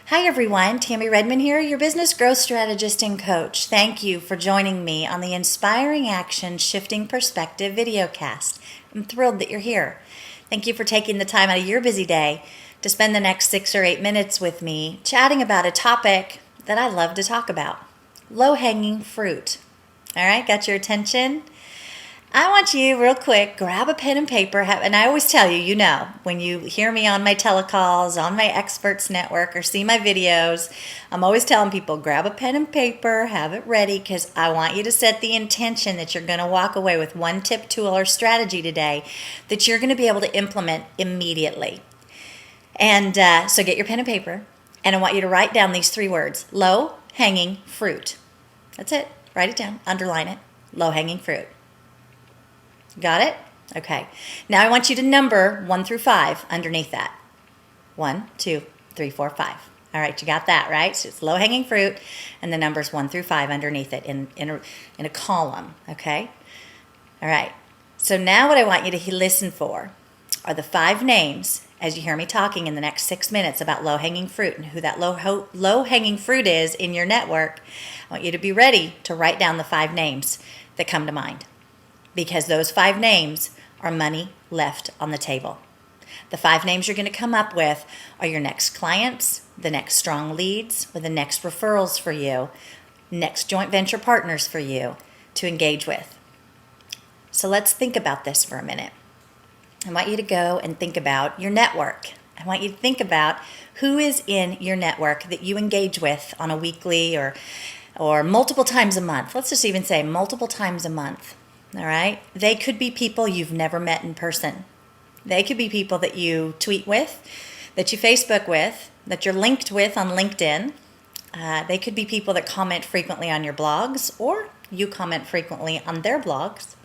Hi everyone, Tammy Redmond here, your business growth strategist and coach. Thank you for joining me on the Inspiring Action Shifting Perspective videocast. I'm thrilled that you're here. Thank you for taking the time out of your busy day to spend the next 6 or 8 minutes with me chatting about a topic that I love to talk about. Low-hanging fruit. All right, got your attention? I want you real quick, grab a pen and paper, and I always tell you, when you hear me on my telecalls, on my experts network, or see my videos, I'm always telling people, grab a pen and paper, have it ready, because I want you to set the intention that you're going to walk away with one tip, tool, or strategy today that you're going to be able to implement immediately. And so get your pen and paper, and I want you to write down these 3 words, low-hanging fruit. That's it. Write it down, underline it, low-hanging fruit. Got it? Okay. Now I want you to number 1 through 5 underneath that. 1, 2, 3, 4, 5. All right, you got that, right? So it's low-hanging fruit, and the numbers 1 through 5 underneath it in a column, okay? All right. So now what I want you to listen for are the 5 names as you hear me talking in the next 6 minutes about low-hanging fruit and who that low-hanging fruit is in your network. I want you to be ready to write down the 5 names that come to mind, because those 5 names are money left on the table. The 5 names you're going to come up with are your next clients, the next strong leads, or the next referrals for you, next joint venture partners for you to engage with. So let's think about this for a minute. I want you to go and think about your network. I want you to think about who is in your network that you engage with on a weekly or multiple times a month. Let's just even say multiple times a month. All right? They could be people you've never met in person. They could be people that you tweet with, that you Facebook with, that you're linked with on LinkedIn. They could be people that comment frequently on your blogs, or you comment frequently on their blogs.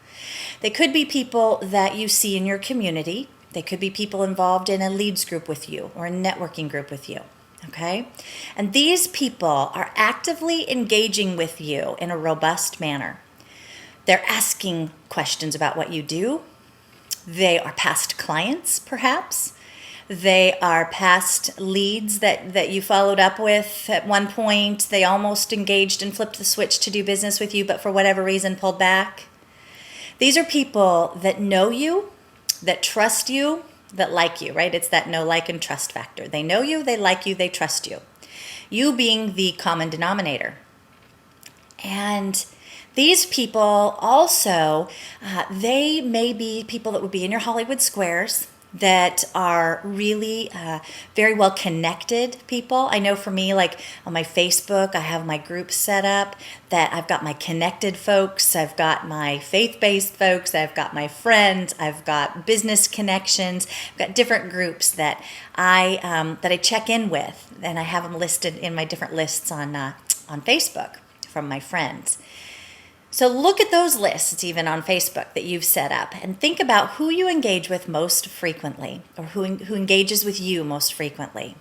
They could be people that you see in your community. They could be people involved in a leads group with you or a networking group with you. Okay? And these people are actively engaging with you in a robust manner. They're asking questions about what you do. They are past clients, perhaps. They are past leads that you followed up with at one point. They almost engaged and flipped the switch to do business with you, but for whatever reason pulled back. These are people that know you, that trust you, that like you, right? It's that know, like, and trust factor. They know you, they like you, they trust you. You being the common denominator. And these people also, they may be people that would be in your Hollywood squares that are really very well connected people. I know for me, like on my Facebook, I have my group set up that I've got my connected folks, I've got my faith-based folks, I've got my friends, I've got business connections, I've got different groups that I check in with, and I have them listed in my different lists on Facebook from my friends. So look at those lists even on Facebook that you've set up and think about who you engage with most frequently, or who engages with you most frequently.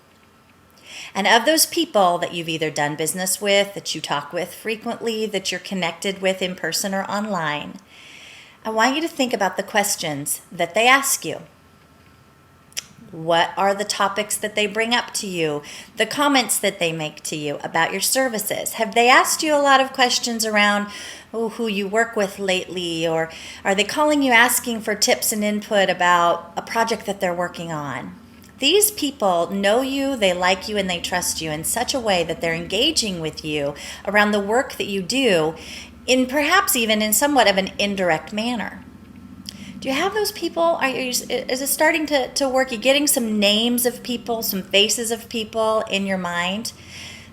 And of those people that you've either done business with, that you talk with frequently, that you're connected with in person or online, I want you to think about the questions that they ask you. What are the topics that they bring up to you? The comments that they make to you about your services? Have they asked you a lot of questions around who you work with lately? Or are they calling you asking for tips and input about a project that they're working on? These people know you, they like you, and they trust you in such a way that they're engaging with you around the work that you do, in perhaps even in somewhat of an indirect manner. Do you have those people? Is it starting to work? You're getting some names of people, some faces of people in your mind?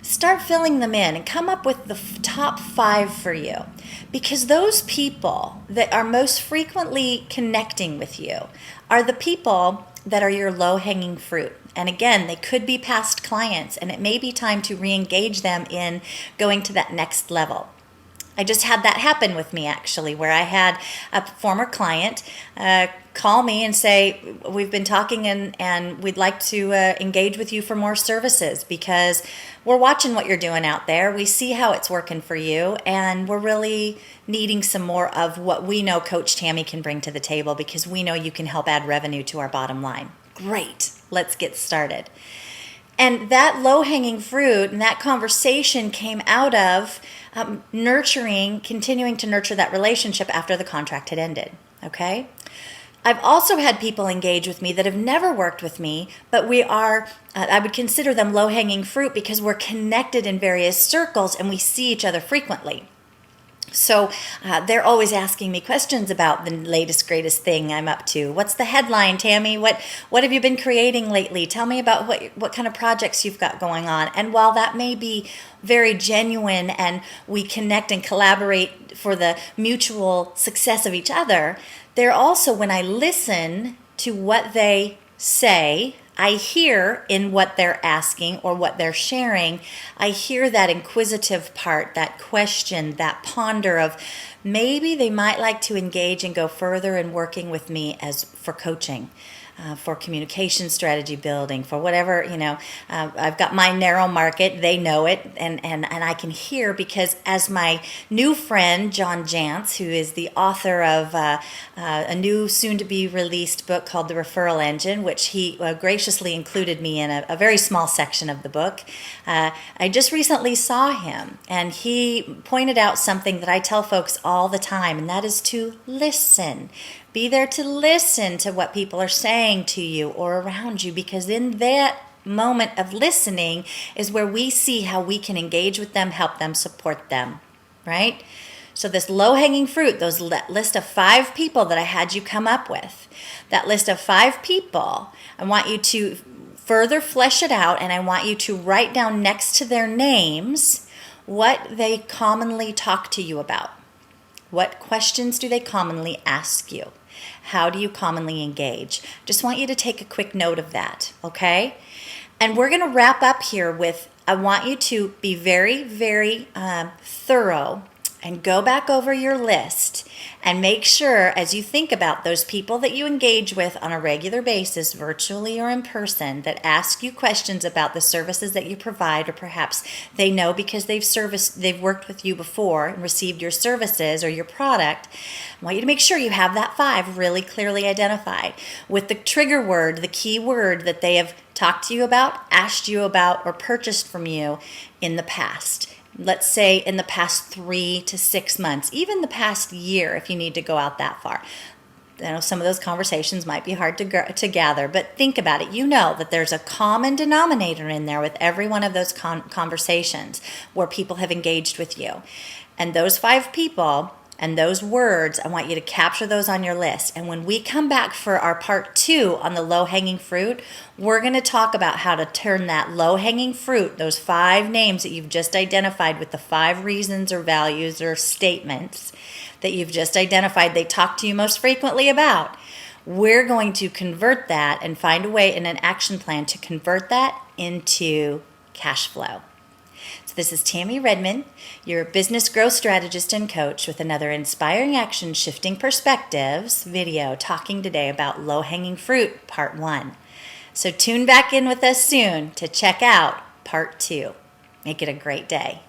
Start filling them in and come up with the top 5 for you. Because those people that are most frequently connecting with you are the people that are your low-hanging fruit. And again, they could be past clients, and it may be time to re-engage them in going to that next level. I just had that happen with me, actually, where I had a former client call me and say, we've been talking and we'd like to engage with you for more services because we're watching what you're doing out there. We see how it's working for you, and we're really needing some more of what we know Coach Tammy can bring to the table because we know you can help add revenue to our bottom line. Great. Let's get started. And that low-hanging fruit and that conversation came out of continuing to nurture that relationship after the contract had ended, okay? I've also had people engage with me that have never worked with me, but I would consider them low-hanging fruit because we're connected in various circles and we see each other frequently. So they're always asking me questions about the latest, greatest thing I'm up to. What's the headline, Tammy? What have you been creating lately? Tell me about what kind of projects you've got going on. And while that may be very genuine and we connect and collaborate for the mutual success of each other, they're also, when I listen to what they say, I hear in what they're asking or what they're sharing, I hear that inquisitive part, that question, that ponder of maybe they might like to engage and go further in working with me for coaching. For communication strategy building, for whatever, I've got my narrow market, they know it, and I can hear because as my new friend, John Jantsch, who is the author of a new soon-to-be released book called The Referral Engine, which he graciously included me in a very small section of the book. I just recently saw him, and he pointed out something that I tell folks all the time, and that is to listen. Be there to listen to what people are saying to you or around you, because in that moment of listening is where we see how we can engage with them, help them, support them, right? So this low-hanging fruit, that list of 5 people that I had you come up with, that list of 5 people, I want you to further flesh it out, and I want you to write down next to their names what they commonly talk to you about. What questions do they commonly ask you? How do you commonly engage? Just want you to take a quick note of that, okay? And we're going to wrap up here with, I want you to be very, very thorough and go back over your list and make sure as you think about those people that you engage with on a regular basis, virtually or in person, that ask you questions about the services that you provide, or perhaps they know because they've worked with you before and received your services or your product. I want you to make sure you have that 5 really clearly identified with the trigger word, the key word that they have talked to you about, asked you about, or purchased from you in the past. Let's say in the past 3 to 6 months, even the past year, if you need to go out that far. I know some of those conversations might be hard to gather, but think about it. You know that there's a common denominator in there with every one of those conversations where people have engaged with you. And those 5 people and those words, I want you to capture those on your list. And when we come back for our part 2 on the low-hanging fruit, we're going to talk about how to turn that low-hanging fruit, those 5 names that you've just identified with the 5 reasons or values or statements that you've just identified they talk to you most frequently about. We're going to convert that and find a way in an action plan to convert that into cash flow. So this is Tammy Redmond, your business growth strategist and coach, with another Inspiring Action Shifting Perspectives video talking today about low-hanging fruit, part 1. So tune back in with us soon to check out part 2. Make it a great day.